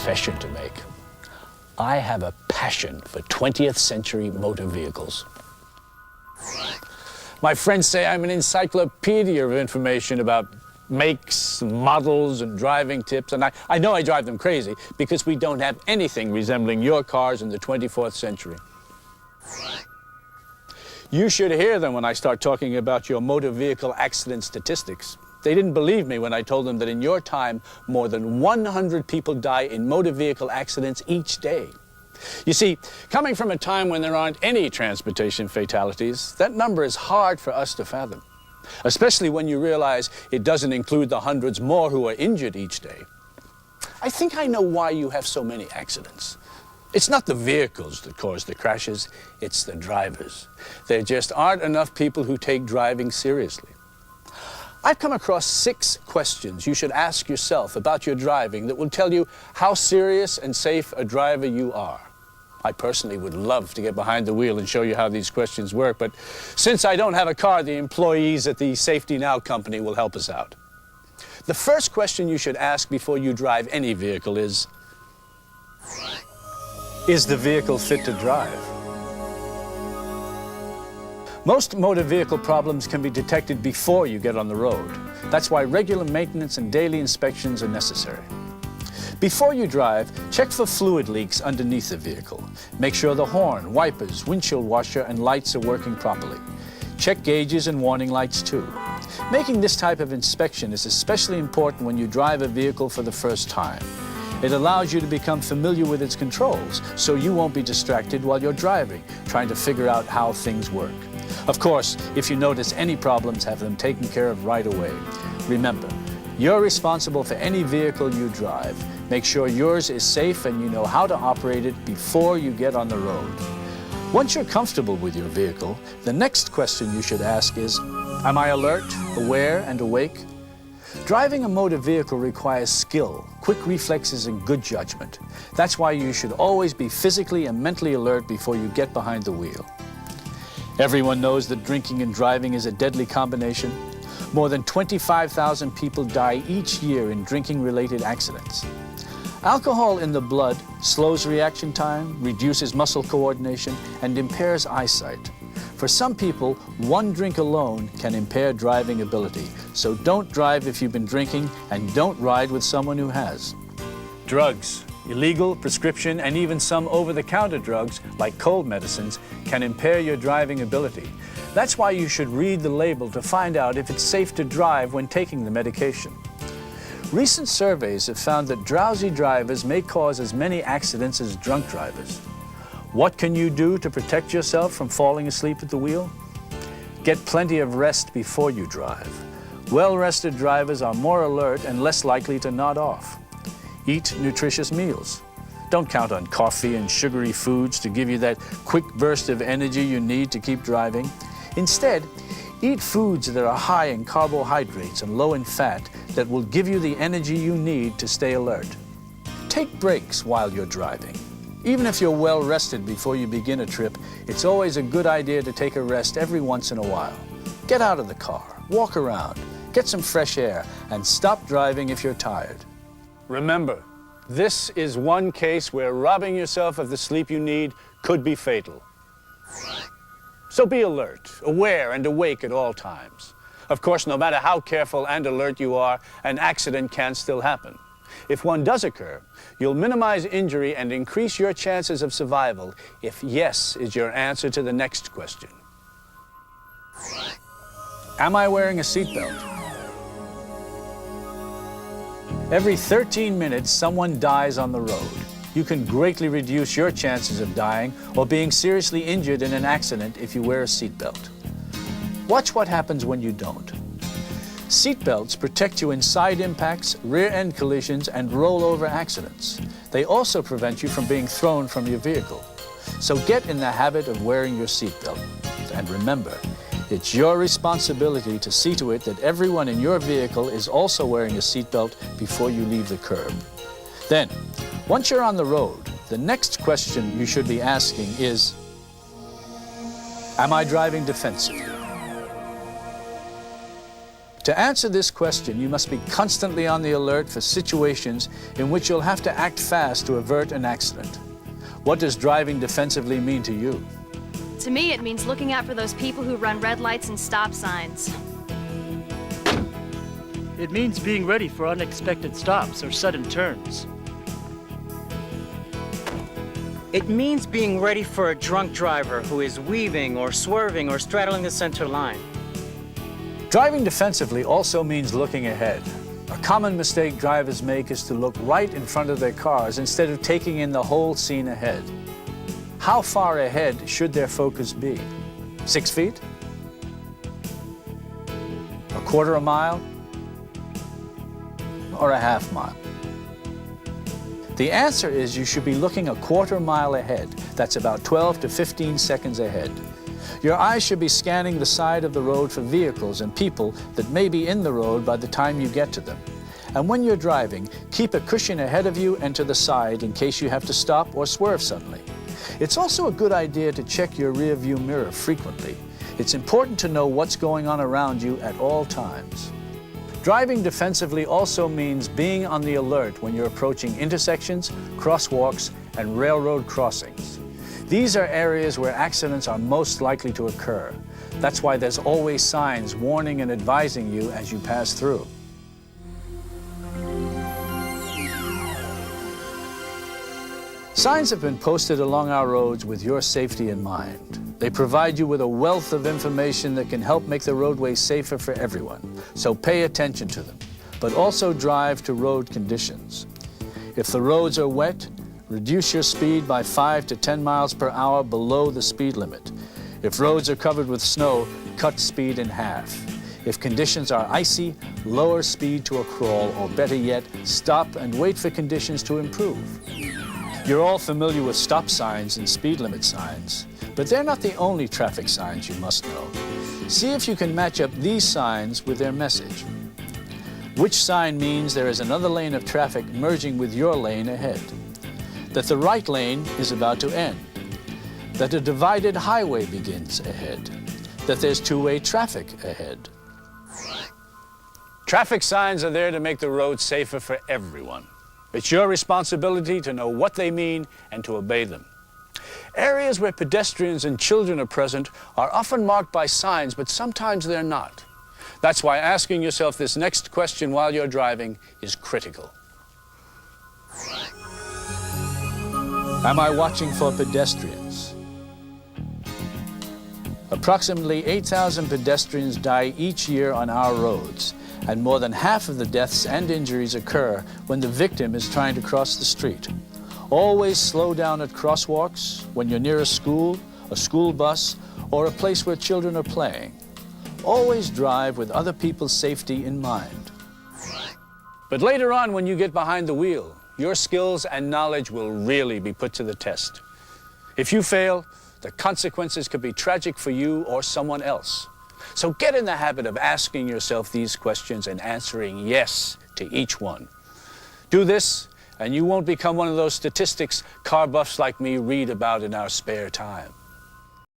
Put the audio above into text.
confession to make. I have a passion for 20th century motor vehicles. My friends say I'm an encyclopedia of information about makes, models, and driving tips, and I know I drive them crazy because we don't have anything resembling your cars in the 24th century. You should hear them when I start talking about your motor vehicle accident statistics. They didn't believe me when I told them that in your time, more than 100 people die in motor vehicle accidents each day. You see, coming from a time when there aren't any transportation fatalities, that number is hard for us to fathom, especially when you realize it doesn't include the hundreds more who are injured each day. I think I know why you have so many accidents. It's not the vehicles that cause the crashes, it's the drivers. There just aren't enough people who take driving seriously. I've come across 6 questions you should ask yourself about your driving that will tell you how serious and safe a driver you are. I personally would love to get behind the wheel and show you how these questions work, but since I don't have a car, the employees at the Safety Now company will help us out. The first question you should ask before you drive any vehicle is the vehicle fit to drive? Most motor vehicle problems can be detected before you get on the road. That's why regular maintenance and daily inspections are necessary. Before you drive, check for fluid leaks underneath the vehicle. Make sure the horn, wipers, windshield washer, and lights are working properly. Check gauges and warning lights too. Making this type of inspection is especially important when you drive a vehicle for the first time. It allows you to become familiar with its controls, so you won't be distracted while you're driving, trying to figure out how things work. Of course, if you notice any problems, have them taken care of right away. Remember, you're responsible for any vehicle you drive. Make sure yours is safe and you know how to operate it before you get on the road. Once you're comfortable with your vehicle, the next question you should ask is, am I alert, aware, and awake? Driving a motor vehicle requires skill, quick reflexes, and good judgment. That's why you should always be physically and mentally alert before you get behind the wheel. Everyone knows that drinking and driving is a deadly combination. More than 25,000 people die each year in drinking-related accidents. Alcohol in the blood slows reaction time, reduces muscle coordination, and impairs eyesight. For some people, one drink alone can impair driving ability. So don't drive if you've been drinking, and don't ride with someone who has. Drugs, illegal, prescription, and even some over-the-counter drugs, like cold medicines, can impair your driving ability. That's why you should read the label to find out if it's safe to drive when taking the medication. Recent surveys have found that drowsy drivers may cause as many accidents as drunk drivers. What can you do to protect yourself from falling asleep at the wheel? Get plenty of rest before you drive. Well-rested drivers are more alert and less likely to nod off. Eat nutritious meals. Don't count on coffee and sugary foods to give you that quick burst of energy you need to keep driving. Instead, eat foods that are high in carbohydrates and low in fat that will give you the energy you need to stay alert. Take breaks while you're driving. Even if you're well rested before you begin a trip, it's always a good idea to take a rest every once in a while. Get out of the car, walk around, get some fresh air, and stop driving if you're tired. Remember, this is one case where robbing yourself of the sleep you need could be fatal. So be alert, aware, and awake at all times. Of course, no matter how careful and alert you are, an accident can still happen. If one does occur, you'll minimize injury and increase your chances of survival if yes is your answer to the next question. Am I wearing a seatbelt? Every 13 minutes, someone dies on the road. You can greatly reduce your chances of dying or being seriously injured in an accident if you wear a seatbelt. Watch what happens when you don't. Seatbelts protect you in side impacts, rear-end collisions, and rollover accidents. They also prevent you from being thrown from your vehicle. So get in the habit of wearing your seatbelt. And remember, it's your responsibility to see to it that everyone in your vehicle is also wearing a seatbelt before you leave the curb. Then, once you're on the road, the next question you should be asking is, am I driving defensively? To answer this question, you must be constantly on the alert for situations in which you'll have to act fast to avert an accident. What does driving defensively mean to you? To me, it means looking out for those people who run red lights and stop signs. It means being ready for unexpected stops or sudden turns. It means being ready for a drunk driver who is weaving or swerving or straddling the center line. Driving defensively also means looking ahead. A common mistake drivers make is to look right in front of their cars instead of taking in the whole scene ahead. How far ahead should their focus be? 6 feet? A quarter a mile? Or a half mile? The answer is you should be looking a quarter mile ahead. That's about 12 to 15 seconds ahead. Your eyes should be scanning the side of the road for vehicles and people that may be in the road by the time you get to them. And when you're driving, keep a cushion ahead of you and to the side in case you have to stop or swerve suddenly. It's also a good idea to check your rear view mirror frequently. It's important to know what's going on around you at all times. Driving defensively also means being on the alert when you're approaching intersections, crosswalks, and railroad crossings. These are areas where accidents are most likely to occur. That's why there's always signs warning and advising you as you pass through. Signs have been posted along our roads with your safety in mind. They provide you with a wealth of information that can help make the roadways safer for everyone. So pay attention to them, but also drive to road conditions. If the roads are wet, reduce your speed by 5 to 10 miles per hour below the speed limit. If roads are covered with snow, cut speed in half. If conditions are icy, lower speed to a crawl, or better yet, stop and wait for conditions to improve. You're all familiar with stop signs and speed limit signs, but they're not the only traffic signs you must know. See if you can match up these signs with their message. Which sign means there is another lane of traffic merging with your lane ahead? That the right lane is about to end, that a divided highway begins ahead, that there's two-way traffic ahead. Traffic signs are there to make the road safer for everyone. It's your responsibility to know what they mean and to obey them. Areas where pedestrians and children are present are often marked by signs, but sometimes they're not. That's why asking yourself this next question while you're driving is critical. Am I watching for pedestrians? Approximately 8,000 pedestrians die each year on our roads, and more than half of the deaths and injuries occur when the victim is trying to cross the street. Always slow down at crosswalks, when you're near a school bus, or a place where children are playing. Always drive with other people's safety in mind. But later on, when you get behind the wheel, your skills and knowledge will really be put to the test. If you fail, the consequences could be tragic for you or someone else. So get in the habit of asking yourself these questions and answering yes to each one. Do this, and you won't become one of those statistics car buffs like me read about in our spare time.